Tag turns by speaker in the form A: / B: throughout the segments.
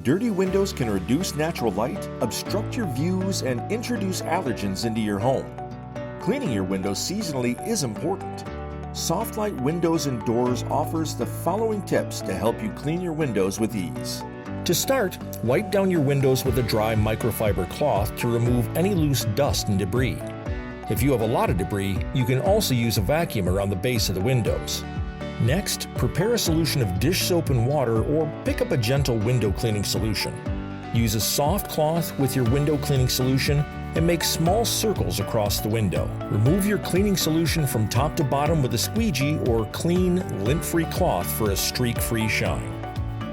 A: Dirty windows can reduce natural light, obstruct your views, and introduce allergens into your home. Cleaning your windows seasonally is important. SoftLite Windows and Doors offers the following tips to help you clean your windows with ease. To start, wipe down your windows with a dry microfiber cloth to remove any loose dust and debris. If you have a lot of debris, you can also use a vacuum around the base of the windows. Next, prepare a solution of dish soap and water or pick up a gentle window cleaning solution. Use a soft cloth with your window cleaning solution and make small circles across the window. Remove your cleaning solution from top to bottom with a squeegee or clean, lint-free cloth for a streak-free shine.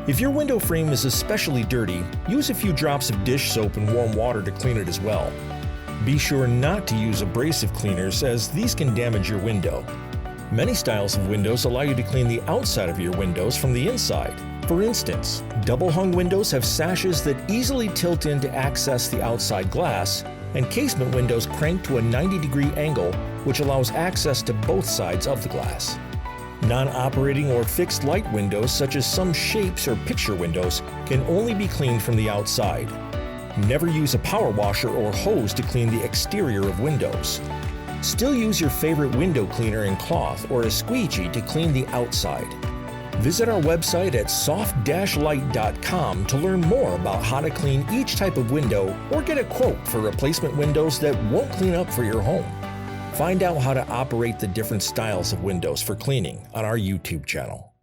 A: If your window frame is especially dirty, use a few drops of dish soap and warm water to clean it as well. Be sure not to use abrasive cleaners as these can damage your window. Many styles of windows allow you to clean the outside of your windows from the inside. For instance, double-hung windows have sashes that easily tilt in to access the outside glass, and casement windows crank to a 90-degree angle, which allows access to both sides of the glass. Non-operating or fixed light windows, such as some shapes or picture windows, can only be cleaned from the outside. Never use a power washer or hose to clean the exterior of windows. Still use your favorite window cleaner and cloth or a squeegee to clean the outside. Visit our website at soft-lite.com to learn more about how to clean each type of window or get a quote for replacement windows that won't clean up for your home. Find out how to operate the different styles of windows for cleaning on our YouTube channel.